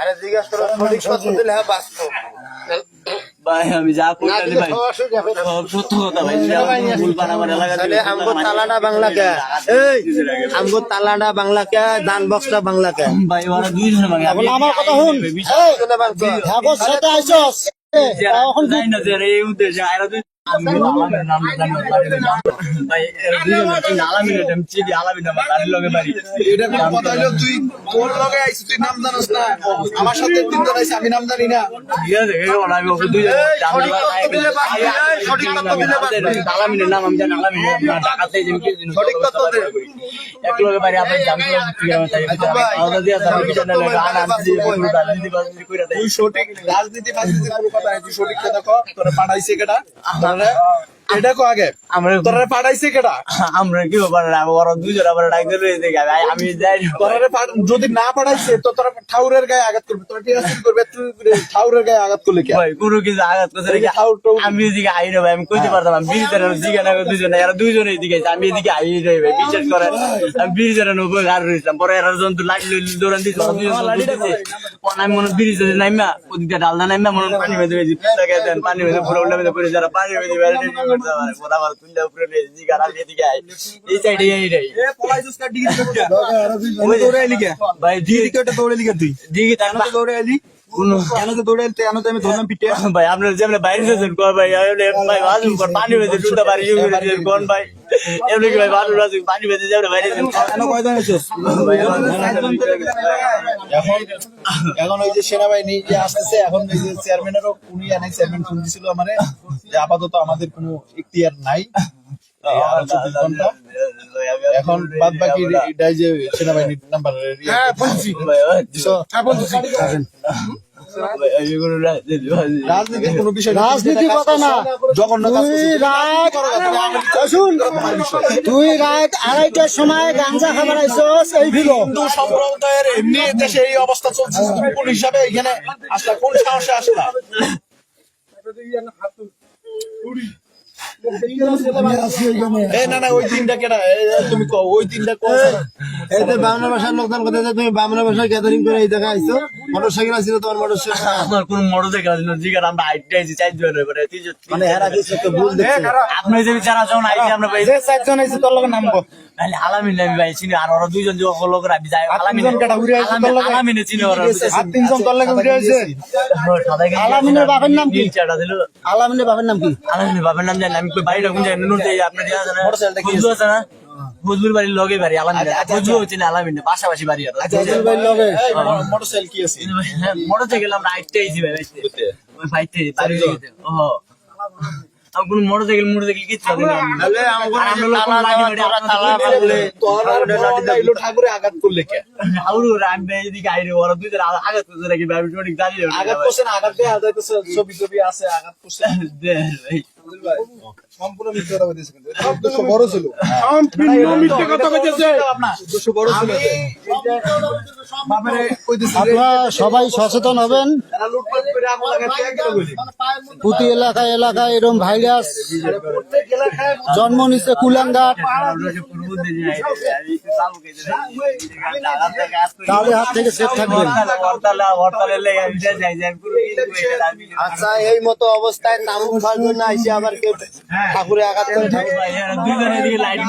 আরে জিজ্ঞাসা করো সঠিক সত্য দিলে হ্যাঁ বাস্তব। ভাই আমি যা করতে ভাই সব সত্য কথা ভাই ভুল বানাবার এলাকা তাহলে আমগো তালাডা বাংলা কে, এই আমগো তালাডা বাংলা কে, দান বক্সটা বাংলা কে? ভাই ওরা দুইজনে ভাঙে এখন আমার কথা শুন, ঢাকার সাথে আইসস এখন জানি না যে এই উদ্দেশ্যে আইরা দুই ভাই এর দুইজনে আলামিন এটা চিদি আলামিন আমার গাড়ির লগে বাড়ি এটা কোন কথা হইলো তুই কোন লগে আইছিস তুই নাম জানাস না আমার সাথে তিনজন আইছে আমি নাম জানি না ঠিক আছে আমি ওকে দুইজন আলামিনের নাম আমি জানি আলামিন ঢাকাতে যে সঠিক তথ্য দে এক লগে বাড়ি আপনার জানতে আলাদা দিয়া তার পিছনে রাজনীতি কইরা দেয় তুই সঠিক রাজনীতি ফাজনীতি কোনো কথা নাই তুই সঠিক কথা ক তোরে পাঠাইছে কেডা এটা কো আগে তোরে পাঠাইছে কেডা আমরা কি ব্যাপার ওরা দুইজন আবার ডাক দিলে আমি যাই তোরে যদি না পাঠাইছে তো তোরা ঠাউরের গায়ে আঘাত করবে তোরা টিয়াসিন করবে তুই ঠাউরের গায়ে আঘাত করলে কি ভাই গুরু কিছু আঘাত করছে নাকি আমি এদিকে আই না ভাই আমি কইতে পারতাম আমি বিরিজের দিকে না দুইজনে এরা দুইজনে এদিকে আমি এদিকে আই নাই ভাই বিশ্বাস করেন আমি বিরিজের নব্বই গাড়ি রয়েছিলাম পরে এরা জন্তু লাগলো দৌড়ান দিচ্ছে আমি মনে বিরিজে নাইমা ওদিকে ডালনা নাইমা মনে পানি বেঁধে দেন পানি বেঁধে পুরো উল্টা করে যারা পানি বেঁধে করতে পারে ওরা আবার তুললে উপরে জিগার আমি এদিকে আই এই সাইডে এইটাই ভাই দিকে দৌড়ে লিখে তুই দিকে তার দৌড়ে এলি কেন তো দৌড়ে এলি কেন তো আমি ধরলাম পিঠে ভাই আপনার যেমন বাইরে যাচ্ছেন কোন ভাই ভাই বাজু পানি বেঁধে শুনতে পারি কোন ভাই এমনি কি ভাই বাজু বাজু পানি বেঁধে যাবে বাইরে কেন কয়জন আছিস এখন ওই যে সেনাবাহিনী যে আসতেছে এখন ওই যে চেয়ারম্যানেরও উনি আনে চেয়ারম্যান ফোন দিছিল আমারে যে আপাতত আমাদের কোনো ইখতিয়ার নাই এখন বাদ বাকি এটাই যে সেনাবাহিনীর নাম্বার রাজনীতির কোনো বিষয় রাজনীতি কথা না, তুই রাত 2:30টার সময় গাঞ্জা খাবার আইসস এই ভিলো হিন্দু সম্প্রদায়ের এমনি দেশে এই অবস্থা চলছে তুমি কোন হিসাবে এখানে আসলে কোন সাহসে আসলা না না ওই দিনটা কেডা তুমি কও ওই দিনটা কও এই যে বাংলা ভাষার লোকজন কথা যে তুমি বাংলা ভাষা গ্যাদারিং করে এই জায়গায় আইছো, মোটরসাইকেল আছিল তোমার মোটরসাইকেল আমার কোন মোটরসাইকেল আছে না জিগার আমরা আইটা আইছি চার জন করে মানে এরা কিছু একটা ভুল দেখছে। আপনি যে যারা যখন আইছি আমরা ভাই যে চারজন আইছে তোর লগে নামবো তাহলে আলামিন নামি ভাই চিনি আর ওরা দুইজন যে লোক রাবি যায় আলামিন কেডা উড়ে আইছে তোর লগে? আলামিনে চিনি ওরা আর তিনজন তোর লগে উড়ে আইছে। আলামিনের বাপের নাম কি? চাটা দিল আলামিনের বাপের নাম কি? আলামিনের বাবার নাম জানি আমি কই বাড়িটা কোন জায়গায় নুন দেই আপনার জানা জানা বুঝলো আছে না বুঝবুর বাড়ির লগে বাড়ি আলামিন বুঝলো হচ্ছে না আলামিন পাশাপাশি বাড়ি আর ভাই লগে মোটরসাইকেল কি আছে মোটরসাইকেল আমরা আইতে আইছি ভাই ওই ফাইতে বাড়ি ও আমি কোন মোটরসাইকেল কিচ্ছু না তাহলে আমাদের তালা মারলে তোর ঠাকুরে আঘাত করলে কে আউরু রামবে এদিকে আইরে ওরা দুইজন আঘাত করতে নাকি ভাই সঠিক জানি না আঘাত করছে না আঘাত দেয়া যাইতেছে ছবি ছবি আছে আঘাত করছে দে ভাই সম্পূর্ণ মিথ্যা কথা বলতেছে কিন্তু উদ্দেশ্য বড় ছিল সম্পূর্ণ মিথ্যা কথা কইতেছে। উদ্দেশ্য বড় ছিল বাবারে কইতেছে আপনারা সবাই সচেতন হবেন। এরা লুটপাট করে আগুন লাগাতে গেল কইলি প্রতি এলাকায় এরকম ভাইরাস জন্ম নিচ্ছে কুলাঙ্গার, তাহলে হাত থেকে সেফ থাকবেন। আচ্ছা এই মতো অবস্থায় তামুক খাওয়ার জন্য আইসি আবার কেউ ঠাকুরে আঘাত করে দুইজনের দিকে লাইট